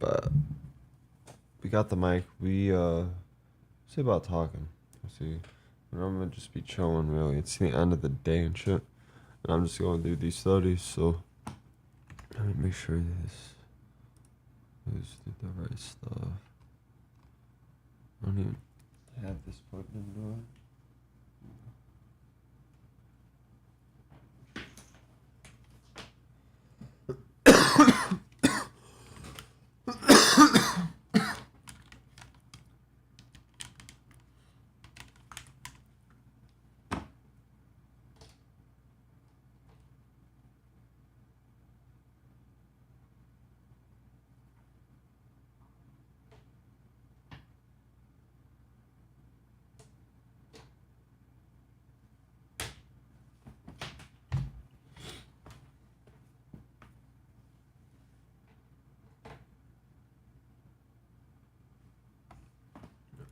but we got the mic. We see about talking. Let's see. And I'm gonna just be chilling. Really, it's the end of the day and shit, and I'm just going through these studies. So let me make sure this is the right stuff. I don't even have this plugged into it.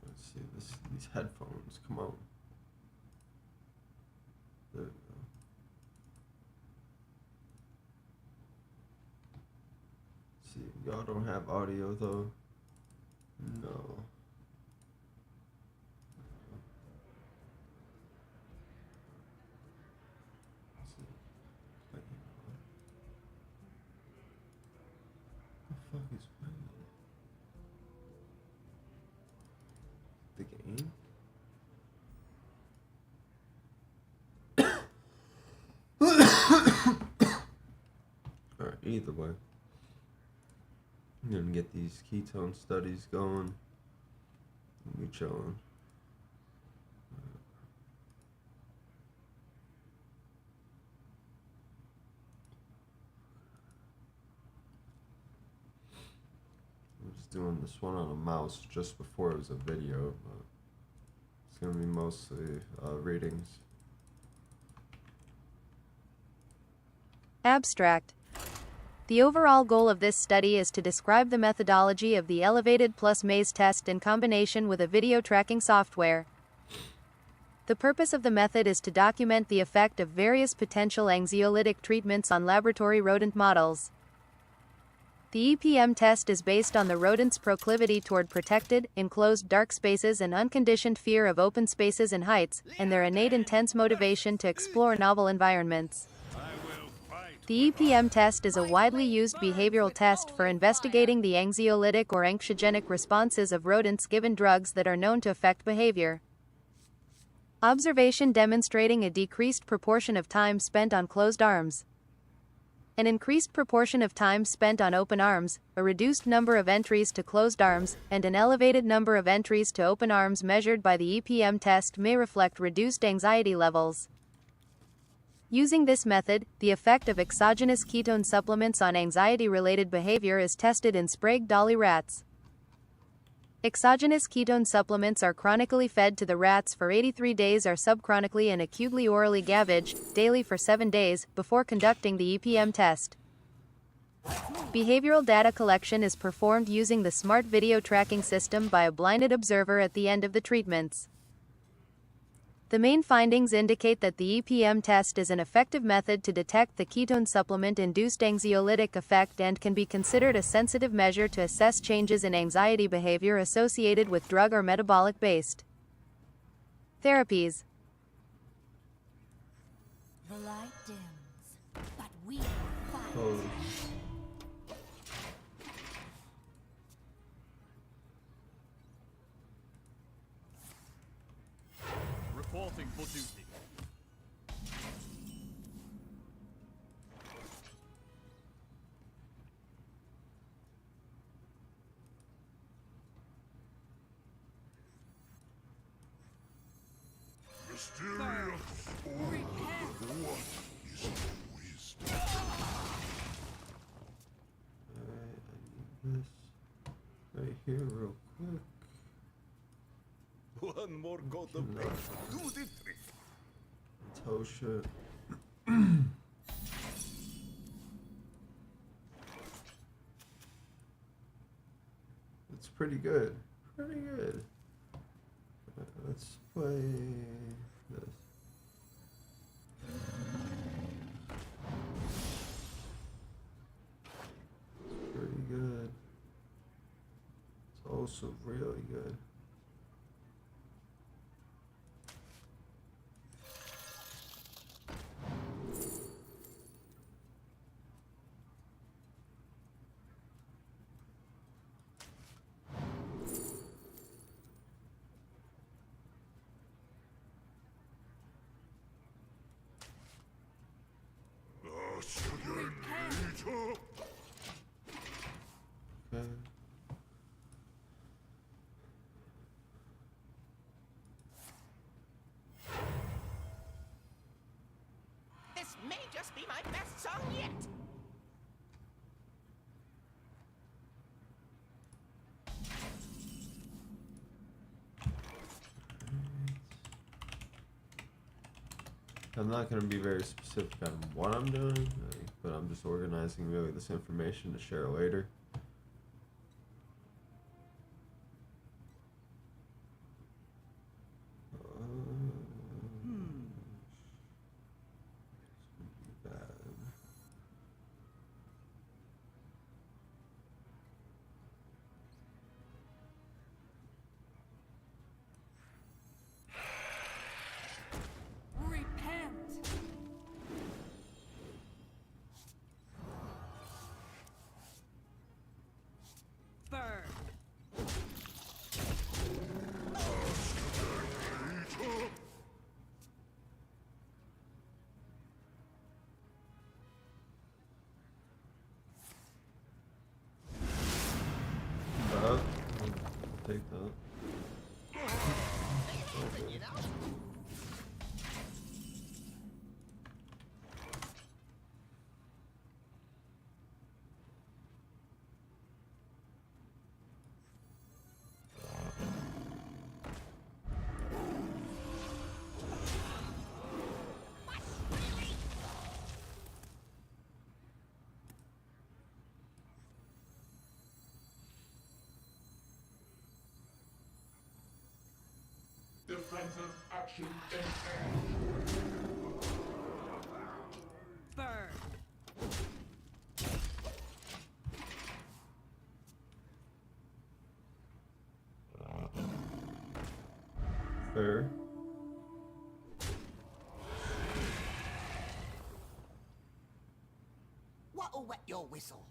Let's see these headphones. Come on. There we go. See, y'all don't have audio though. No. Let's see. Wait, what the fuck is playing? The game? Alright, either way. I'm gonna get these ketone studies going. We chilling. I'm just doing this one on a mouse just before it was a video, but it's gonna be mostly readings. Abstract. The overall goal of this study is to describe the methodology of the elevated plus maze test in combination with a video tracking software. The purpose of the method is to document the effect of various potential anxiolytic treatments on laboratory rodent models. The EPM test is based on the rodent's proclivity toward protected, enclosed dark spaces and unconditioned fear of open spaces and heights, and their innate intense motivation to explore novel environments. The EPM test is a widely used behavioral test for investigating the anxiolytic or anxiogenic responses of rodents given drugs that are known to affect behavior. Observation demonstrating a decreased proportion of time spent on closed arms, an increased proportion of time spent on open arms, a reduced number of entries to closed arms, and an elevated number of entries to open arms measured by the EPM test may reflect reduced anxiety levels. Using this method, the effect of exogenous ketone supplements on anxiety-related behavior is tested in Sprague dolly rats. Exogenous ketone supplements are chronically fed to the rats for 83 days or subchronically and acutely orally gavaged, daily for 7 days, before conducting the EPM test. Behavioral data collection is performed using the smart video tracking system by a blinded observer at the end of the treatments. The main findings indicate that the EPM test is an effective method to detect the ketone supplement-induced anxiolytic effect and can be considered a sensitive measure to assess changes in anxiety behavior associated with drug or metabolic-based therapies. The light dims, but we fight. Reporting for duty. Mysterious. What is wisdom? Alright, I need this right here real quick. One more coat of paint. Do the trick. Toe shit. It's pretty good. Pretty good. Let's play this. It's pretty good. also really good. Okay. This may just be my best song yet. I'm not going to be very specific on what I'm doing, but I'm just organizing really this information to share later. Repent. Burn. Take that. You know? Defensive action engaged. Burn. Fair. What'll wet your whistle?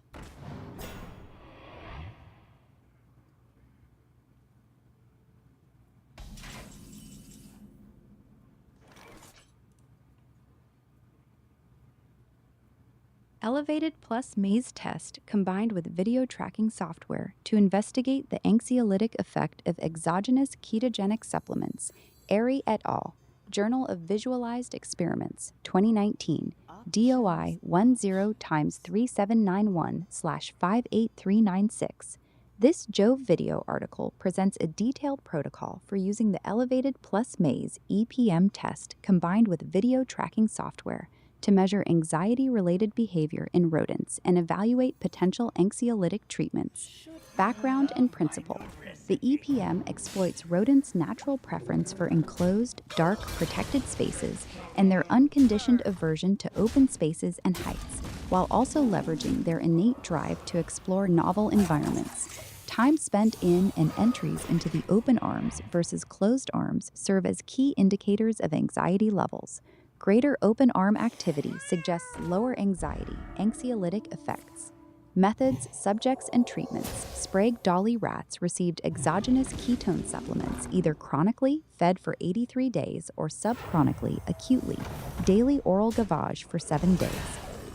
Elevated plus maze test combined with video tracking software to investigate the anxiolytic effect of exogenous ketogenic supplements. Airy et al. Journal of Visualized Experiments, 2019, DOI 10x3791/58396. This Jove video article presents a detailed protocol for using the Elevated plus Maze EPM test combined with video tracking software to measure anxiety-related behavior in rodents and evaluate potential anxiolytic treatments. Background and principle. The EPM exploits rodents' natural preference for enclosed, dark, protected spaces and their unconditioned aversion to open spaces and heights, while also leveraging their innate drive to explore novel environments. Time spent in and entries into the open arms versus closed arms serve as key indicators of anxiety levels. Greater open arm activity suggests lower anxiety, anxiolytic effects. Methods, subjects, and treatments. Sprague Dolly rats received exogenous ketone supplements either chronically, fed for 83 days, or subchronically, acutely, daily oral gavage for 7 days.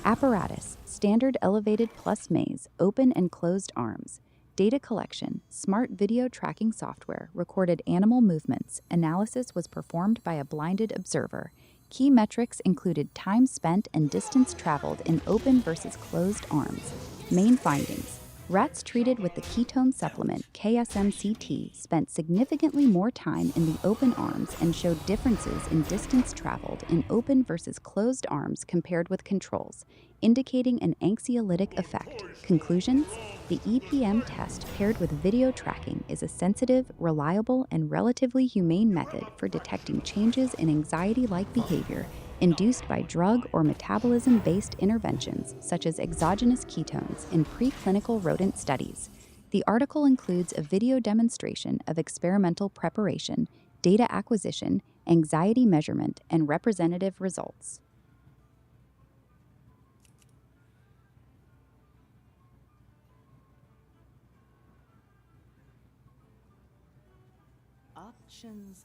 Apparatus, standard elevated plus maze, open and closed arms. Data collection, smart video tracking software, recorded animal movements. Analysis was performed by a blinded observer. Key metrics included time spent and distance traveled in open versus closed arms. Main findings. Rats treated with the ketone supplement KSMCT spent significantly more time in the open arms and showed differences in distance traveled in open versus closed arms compared with controls, indicating an anxiolytic effect. Conclusions? The EPM test paired with video tracking is a sensitive, reliable, and relatively humane method for detecting changes in anxiety-like behavior induced by drug or metabolism-based interventions such as exogenous ketones in preclinical rodent studies. The article includes a video demonstration of experimental preparation, data acquisition, anxiety measurement, and representative results. Options.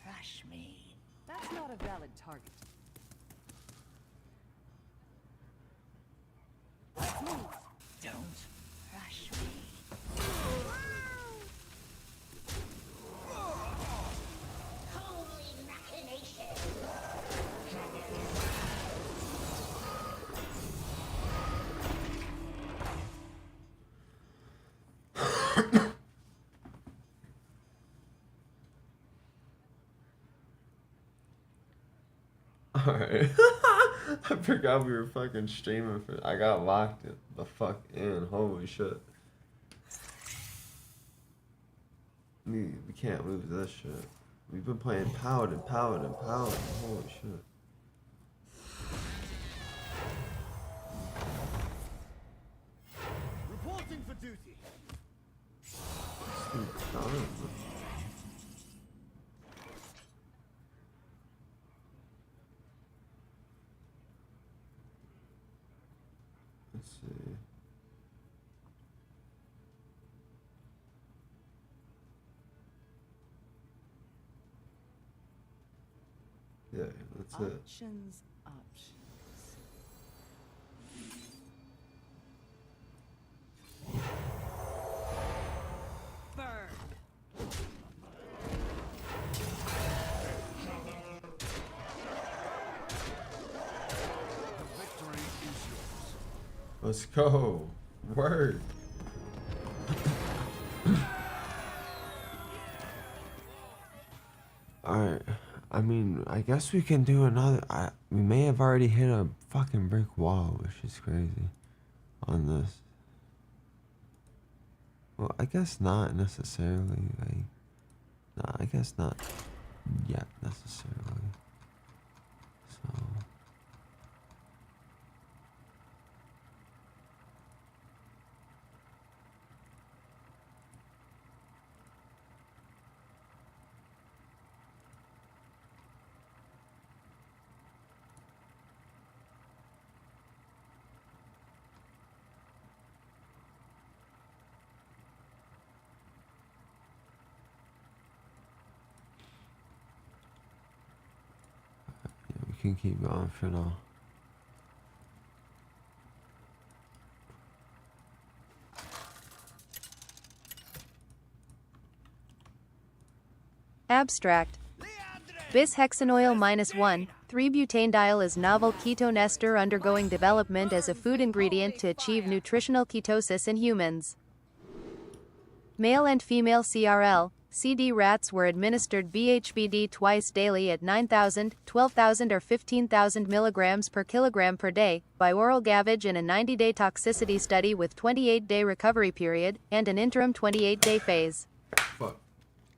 Rush me. That's not a valid target. Don't rush me. Holy machination! Alright. I forgot we were fucking streaming for. I got locked the fuck in. Holy shit. We can't lose this shit. We've been playing Paladin. Holy shit. Reporting for duty. Let's see. Yeah, that's it. Options. Let's go. Word. Alright. I mean, I guess we can do another. We may have already hit a fucking brick wall, which is crazy on this. Well, I guess not necessarily. Nah, I guess not yet necessarily. So. Can keep going for now. Abstract. Bis-hexanoyl -1, 3-butanediol is novel ketone ester undergoing development as a food ingredient to achieve nutritional ketosis in humans. Male and female CRL, CD rats were administered BHBD twice daily at 9,000, 12,000 or 15,000 milligrams per kilogram per day, by oral gavage in a 90-day toxicity study with 28-day recovery period, and an interim 28-day phase. Fuck.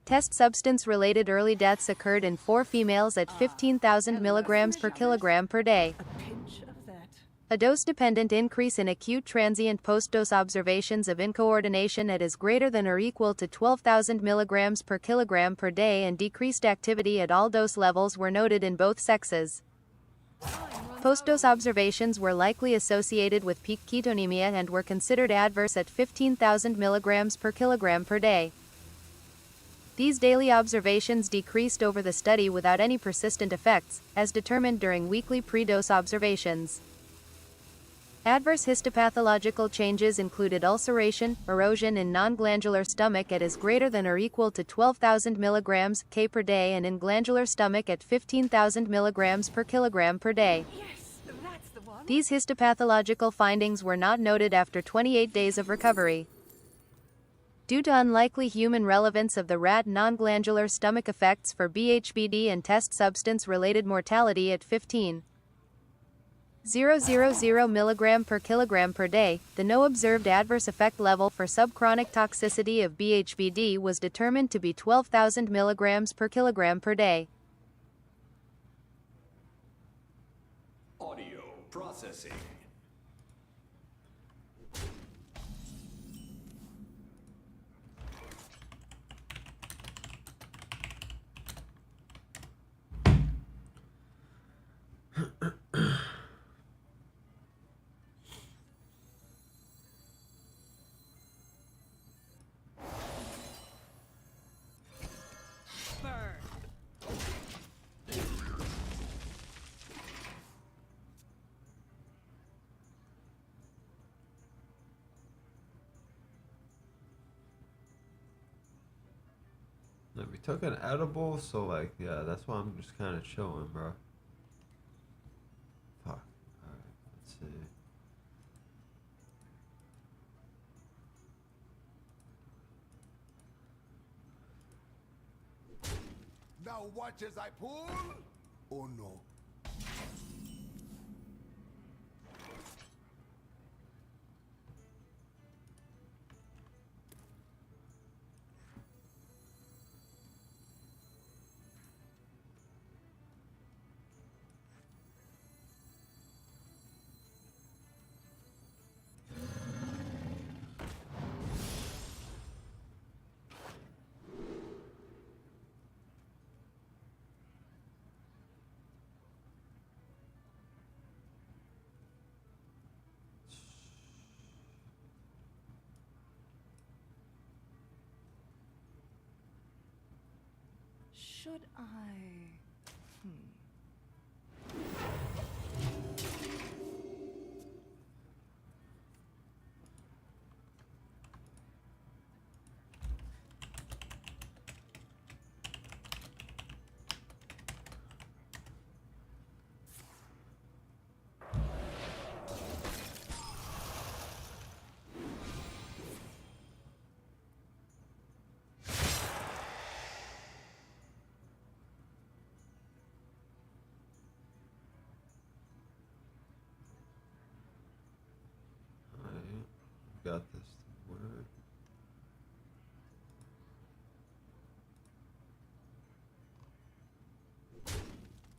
Test substance-related early deaths occurred in 4 females at 15,000 milligrams per kilogram per day. A pinch of that. A dose-dependent increase in acute transient post-dose observations of incoordination at is greater than or equal to 12,000 milligrams per kilogram per day, and decreased activity at all dose levels were noted in both sexes. Post-dose observations were likely associated with peak ketonemia and were considered adverse at 15,000 milligrams per kilogram per day. These daily observations decreased over the study without any persistent effects, as determined during weekly pre-dose observations. Adverse histopathological changes included ulceration, erosion in non-glandular stomach at is greater than or equal to 12,000 milligrams K per day and in glandular stomach at 15,000 milligrams per kilogram per day. Yes, that's the one. These histopathological findings were not noted after 28 days of recovery. Due to unlikely human relevance of the rat non-glandular stomach effects for BHBD and test substance-related mortality at 15,000 mg per kilogram per day, the no observed adverse effect level for subchronic toxicity of BHBD was determined to be 12,000 mg per kilogram per day. Audio processing. Burn. Like, we took an edible, so like, yeah, that's why I'm just kind of chilling, bro. Fuck. Alright, let's see. Now watch as I pull. Oh no. Should I? Alright, got this. Word.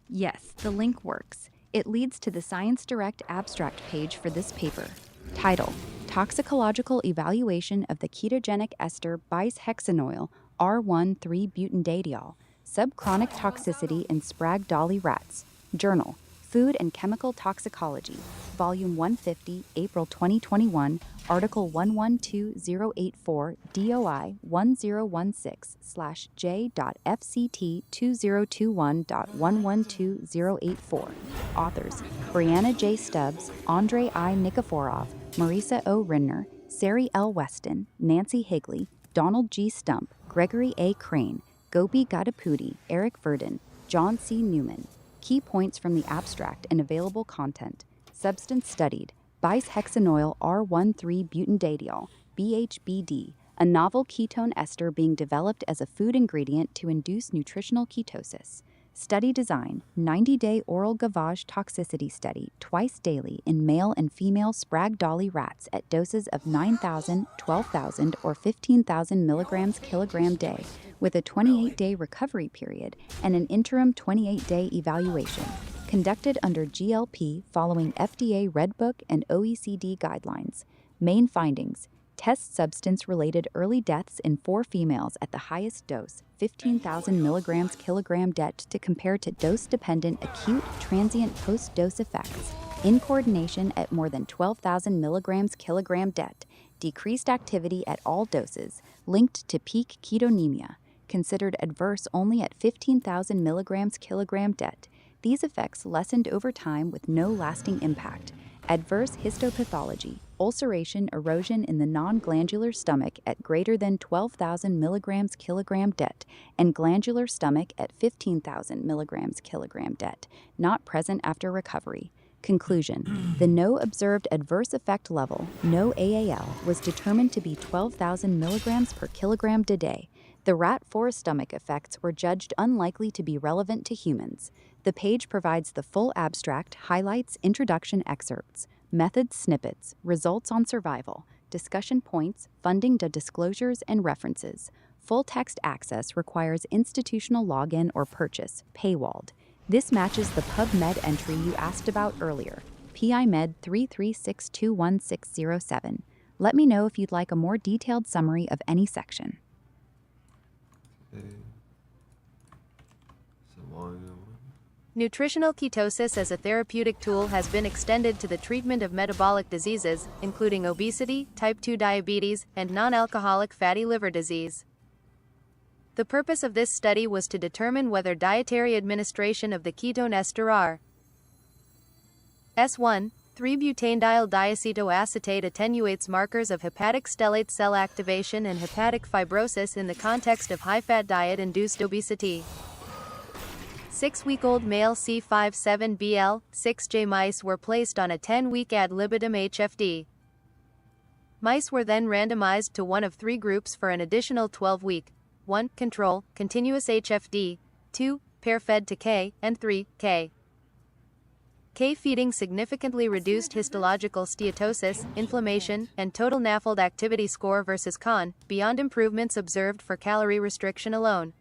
Yes, the link works. It leads to the Science Direct abstract page for this paper. Title: Toxicological Evaluation of the Ketogenic Ester Bishexanoyl R1,3-butandadiol, Subchronic Toxicity in Sprague-Dawley Rats. Journal: Food and Chemical Toxicology, Volume 150, April 2021, Article 112084, DOI 1016/J.FCT2021.112084. Authors: Brianna J. Stubbs, Andre I. Nikiforov, Marisa O. Rinner, Sari L. Weston, Nancy Higley, Donald G. Stump, Gregory A. Crane, Gopi Gadapudi, Eric Verdon, John C. Newman. Key points from the abstract and available content. Substance studied: Bishexanoyl R1,3-butandadiol, BHBD, a novel ketone ester being developed as a food ingredient to induce nutritional ketosis. Study design: 90-day oral gavage toxicity study twice daily in male and female Sprague-Dawley rats at doses of 9,000, 12,000, or 15,000 milligrams kilogram day, with a 28-day recovery period and an interim 28-day evaluation. Conducted under GLP following FDA Red Book and OECD guidelines. Main findings: test substance-related early deaths in 4 females at the highest dose, 15,000 milligrams kilogram det, to compare to dose-dependent acute transient post-dose effects. In coordination at more than 12,000 milligrams kilogram det, decreased activity at all doses, linked to peak ketonemia. Considered adverse only at 15,000 milligrams kilogram det. These effects lessened over time with no lasting impact. Adverse histopathology: ulceration, erosion in the non-glandular stomach at greater than 12,000 milligrams kilogram det, and glandular stomach at 15,000 milligrams kilogram det, not present after recovery. Conclusion: the no observed adverse effect level, no AAL, was determined to be 12,000 milligrams per kilogram day. The rat 4 stomach effects were judged unlikely to be relevant to humans. The page provides the full abstract, highlights, introduction excerpts, methods snippets, results on survival, discussion points, funding disclosures, and references. Full text access requires institutional login or purchase, paywalled. This matches the PubMed entry you asked about earlier, PIMed 336216007. Let me know if you'd like a more detailed summary of any section. Okay. So long. Nutritional ketosis as a therapeutic tool has been extended to the treatment of metabolic diseases, including obesity, type 2 diabetes, and non-alcoholic fatty liver disease. The purpose of this study was to determine whether dietary administration of the ketone ester R S1, 3-butanediol diacetoacetate attenuates markers of hepatic stellate cell activation and hepatic fibrosis in the context of high-fat diet-induced obesity. 6-week-old male C57BL, 6J mice were placed on a 10-week ad libitum HFD. Mice were then randomized to one of 3 groups for an additional 12-week. 1. Control, continuous HFD, 2. Pair fed to K, and 3. K. K feeding significantly reduced histological steatosis, inflammation, and total NAFLD activity score versus con, beyond improvements observed for calorie restriction alone.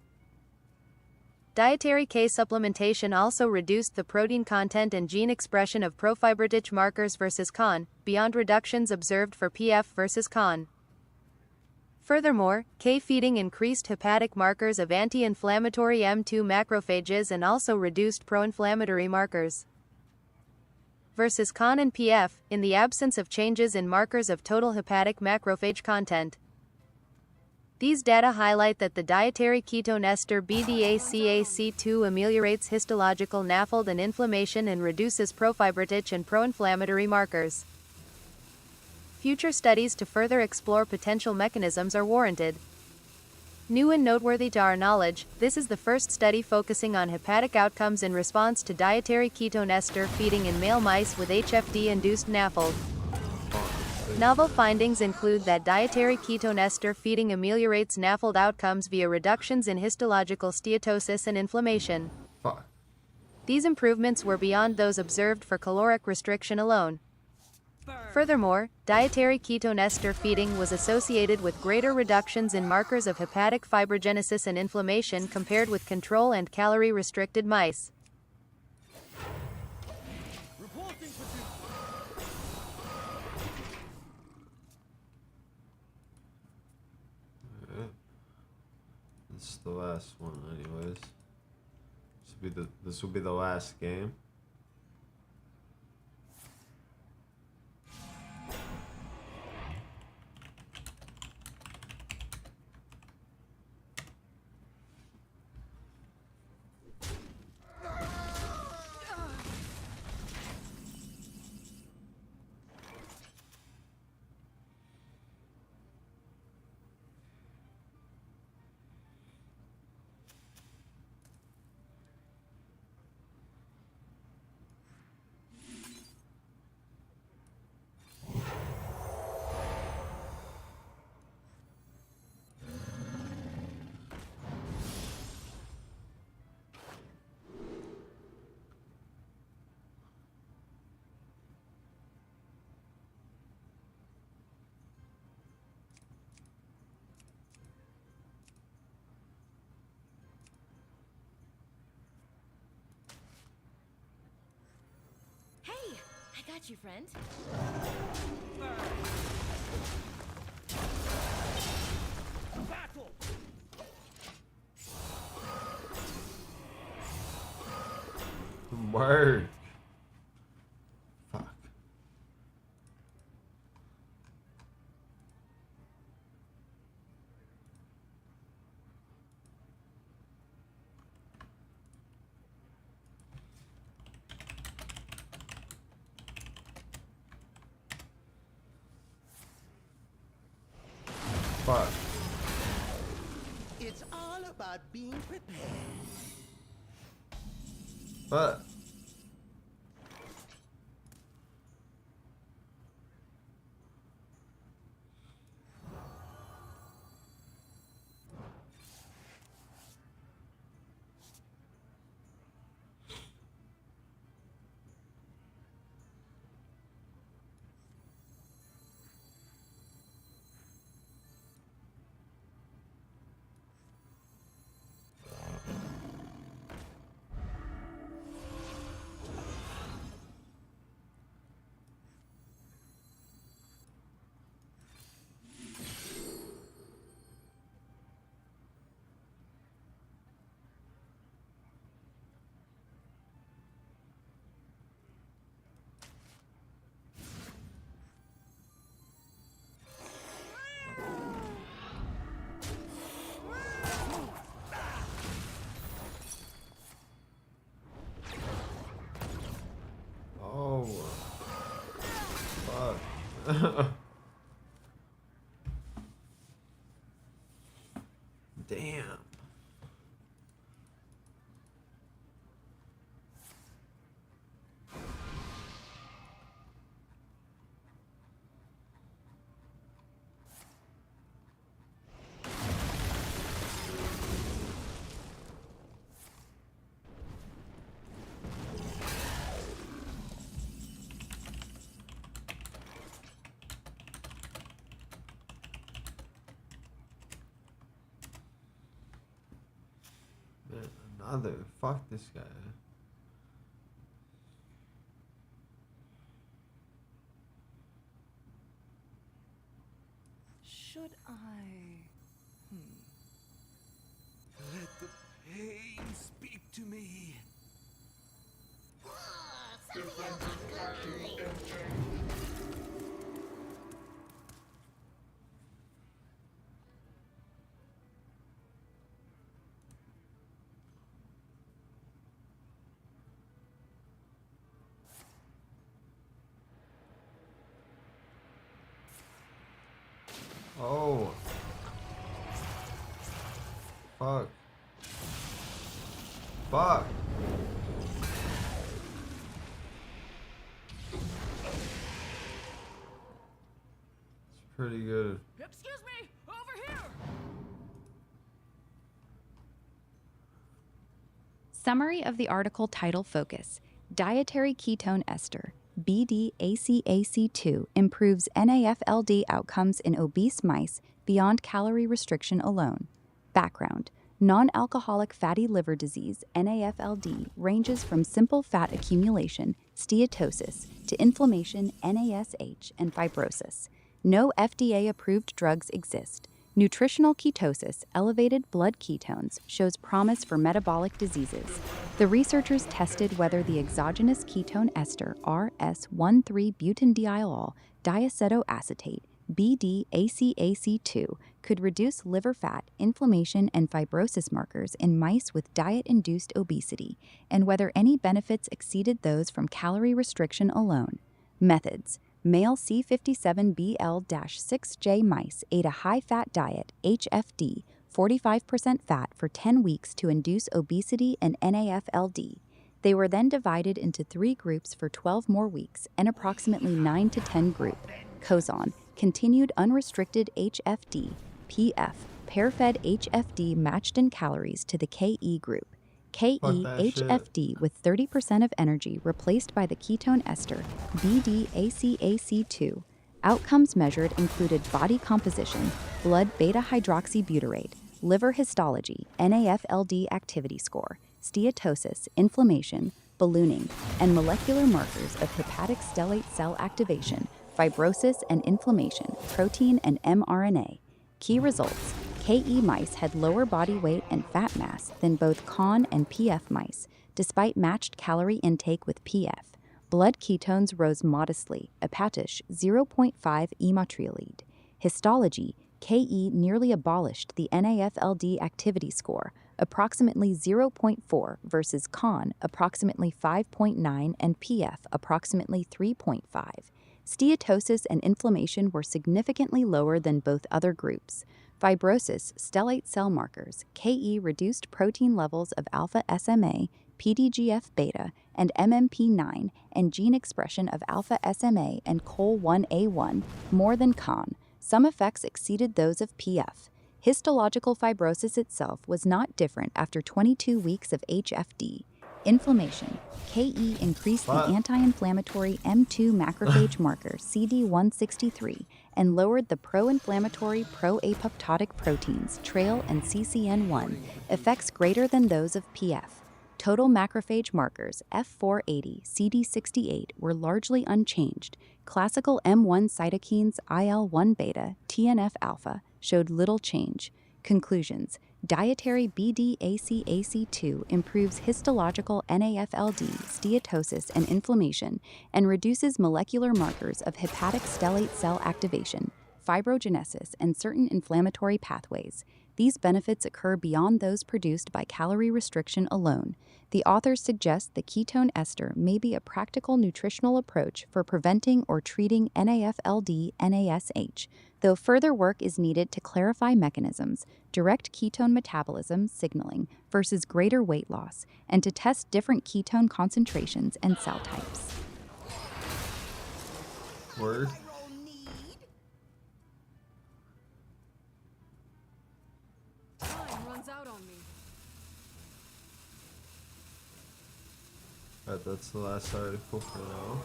Dietary K supplementation also reduced the protein content and gene expression of profibrotich markers versus con, beyond reductions observed for PF versus con. Furthermore, K feeding increased hepatic markers of anti-inflammatory M2 macrophages and also reduced pro-inflammatory markers. Versus con and PF, in the absence of changes in markers of total hepatic macrophage content. These data highlight that the dietary ketone ester BDACAC2 ameliorates histological NAFLD and inflammation and reduces profibrotich and pro-inflammatory markers. Future studies to further explore potential mechanisms are warranted. New and noteworthy to our knowledge, this is the first study focusing on hepatic outcomes in response to dietary ketone ester feeding in male mice with HFD-induced NAFLD. Novel findings include that dietary ketone ester feeding ameliorates NAFLD outcomes via reductions in histological steatosis and inflammation. Fuck. These improvements were beyond those observed for caloric restriction alone. Furthermore, dietary ketone ester feeding was associated with greater reductions in markers of hepatic fibrogenesis and inflammation compared with control and calorie-restricted mice. Reporting for Alright. This is the last one, anyways. This will be the last game. Hey, I got you, friend. battle! Word. Fuck. Fuck. It's all about being prepared. But Damn. Man, another. Fuck this guy. Should I? Let the pain speak to me. Oh. Fuck. Fuck. It's pretty good. Excuse me! Over here! Summary of the article title focus. Dietary ketone ester, BDACAC2, improves NAFLD outcomes in obese mice beyond calorie restriction alone. Background. Non-alcoholic fatty liver disease, NAFLD, ranges from simple fat accumulation, steatosis, to inflammation, NASH, and fibrosis. No FDA-approved drugs exist. Nutritional ketosis, elevated blood ketones, shows promise for metabolic diseases. The researchers tested whether the exogenous ketone ester RS-13-butanediol diacetoacetate, BDACAC2, could reduce liver fat, inflammation, and fibrosis markers in mice with diet-induced obesity, and whether any benefits exceeded those from calorie restriction alone. Methods. Male C57BL-6J mice ate a high-fat diet, HFD, 45% fat for 10 weeks to induce obesity and NAFLD. They were then divided into 3 groups for 12 more weeks and approximately 9 to 10 group. Coson, continued unrestricted HFD, PF, pair-fed HFD matched in calories to the KE group. KEHFD with 30% of energy replaced by the ketone ester, BDACAC2. Outcomes measured included body composition, blood beta-hydroxybutyrate, liver histology, NAFLD activity score, steatosis, inflammation, ballooning, and molecular markers of hepatic stellate cell activation, fibrosis and inflammation, protein and mRNA. Key results. KE mice had lower body weight and fat mass than both CON and PF mice, despite matched calorie intake with PF. Blood ketones rose modestly, Apatish 0.5 ematriolide. Histology, KE nearly abolished the NAFLD activity score, approximately 0.4 versus CON approximately 5.9 and PF approximately 3.5. Steatosis and inflammation were significantly lower than both other groups. Fibrosis, stellate cell markers, KE reduced protein levels of alpha SMA, PDGF-beta, and MMP9, and gene expression of alpha SMA and COL1A1 more than CON. Some effects exceeded those of PF. Histological fibrosis itself was not different after 22 weeks of HFD. Inflammation. KE increased the anti-inflammatory M2 macrophage marker CD163 and lowered the pro-inflammatory pro-apoptotic proteins TRAIL and CCN1, effects greater than those of PF. Total macrophage markers F480, CD68 were largely unchanged. Classical M1 cytokines IL-1 beta, TNF-alpha showed little change. Conclusions. Dietary BDACAC2 improves histological NAFLD, steatosis, and inflammation, and reduces molecular markers of hepatic stellate cell activation, fibrogenesis, and certain inflammatory pathways. These benefits occur beyond those produced by calorie restriction alone. The authors suggest the ketone ester may be a practical nutritional approach for preventing or treating NAFLD-NASH, though further work is needed to clarify mechanisms, direct ketone metabolism signaling versus greater weight loss, and to test different ketone concentrations and cell types. Word. Viral need. Time runs out on me. Alright, that's the last article for now.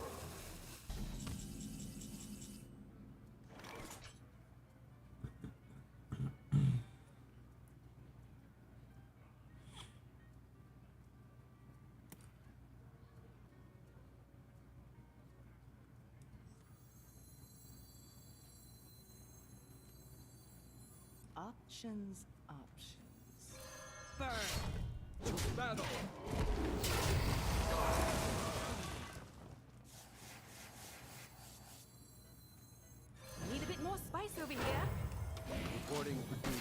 Options. Burn. Need a bit more spice over here. Reporting for duty.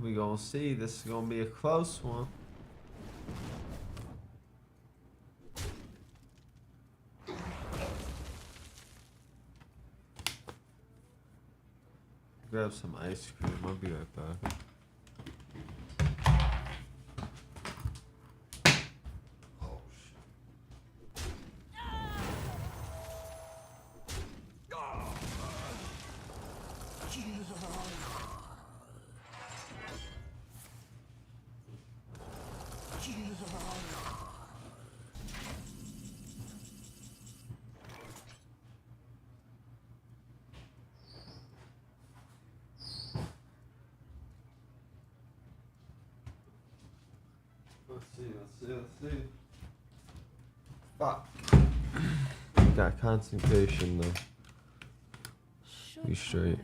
We gonna see. This is gonna be a close one. Grab some ice cream. I'll be right back. Oh shit. Let's see. Fuck. Got concentration though. Be straight.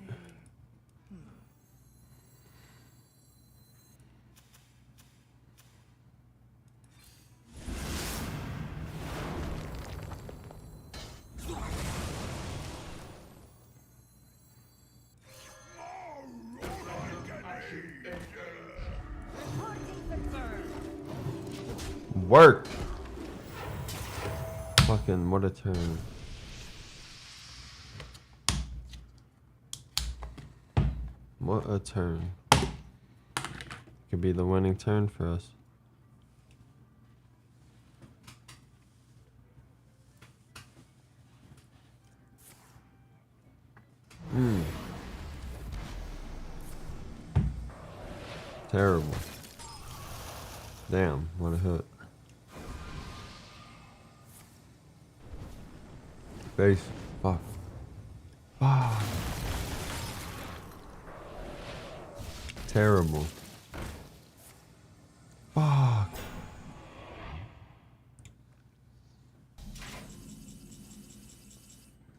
Work. Fucking what a turn. What a turn. Could be the winning turn for us. Terrible. Damn, what a hit. Face. Fuck. Fuck. Terrible. Fuck.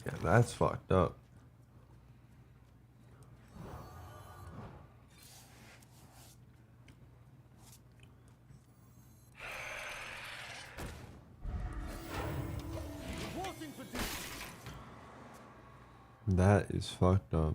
Yeah, that's fucked up. That is fucked up.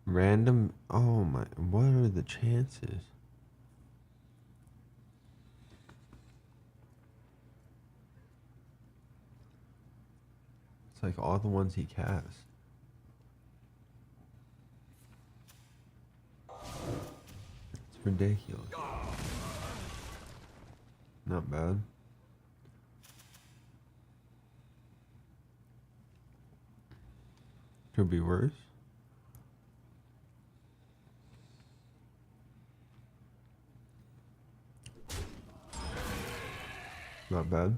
Random. Oh my. What are the chances? It's like all the ones he cast. It's ridiculous. Not bad. Could be worse. Not bad.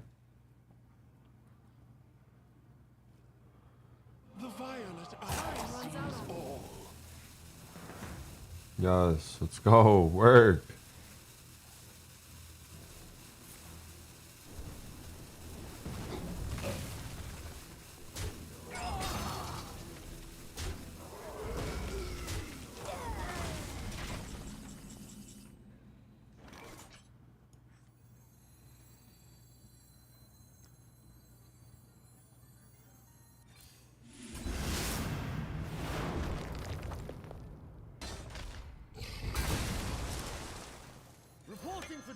The violet eye sees all. Yes, let's go. Work.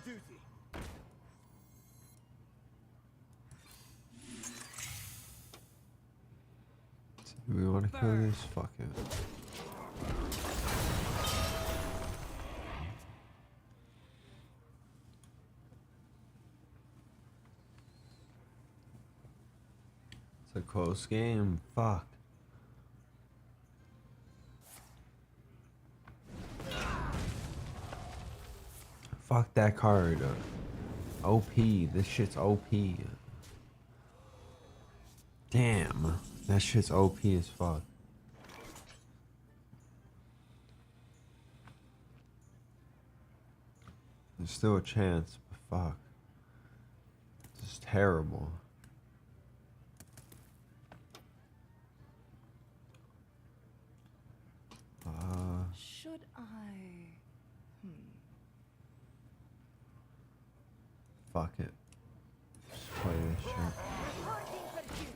duty. Do we want to kill this? Fuck it. It's a close game. Fuck. Fuck that card. OP. This shit's OP. Damn. That shit's OP as fuck. There's still a chance, but fuck. This is terrible. Should I? Fuck it. Just play this shit. Reporting for duty.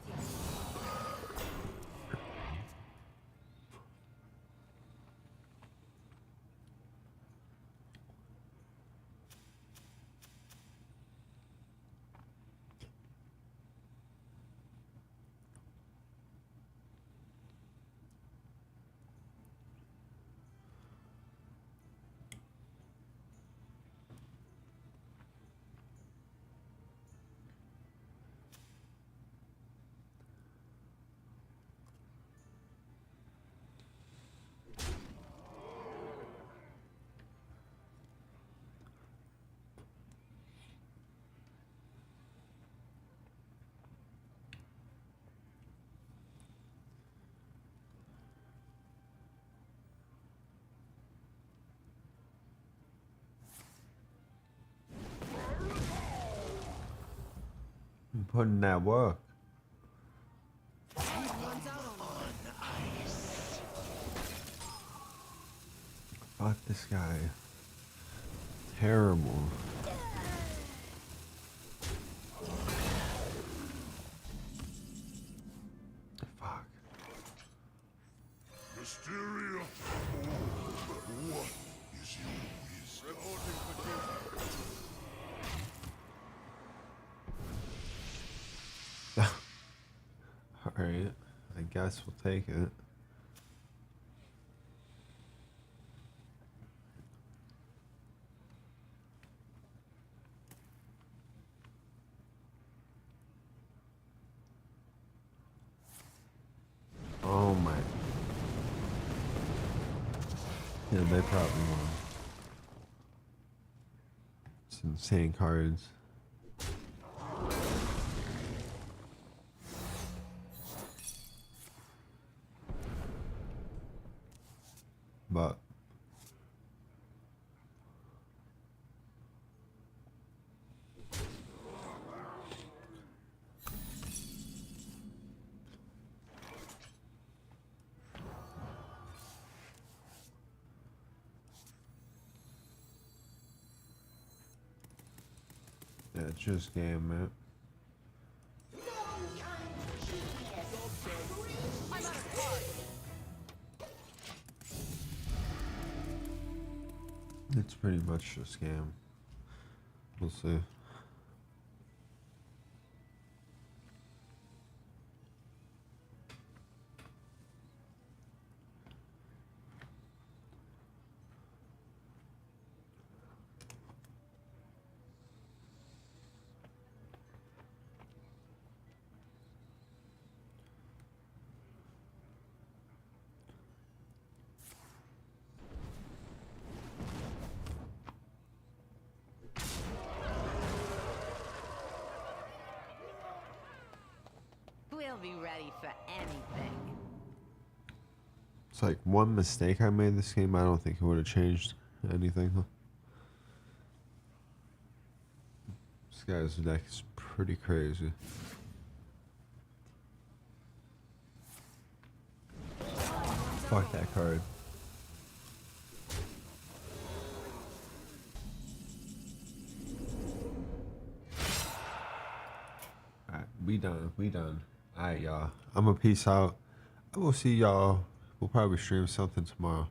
I'm putting that work. Fuck this guy. Terrible. Fuck. Mysteria. What is your wisdom? Reporting for duty. Alright. I guess we'll take it. Oh my. Yeah, they probably won. It's insane cards. But yeah, it's just game, man. It's pretty much a scam. We'll see. We'll be ready for anything. It's like one mistake I made this game. I don't think it would have changed anything. Huh? This guy's deck is pretty crazy. Fuck that card. Alright, we done. We done. Alright, y'all. I'm gonna peace out. I will see y'all. We'll probably stream something tomorrow.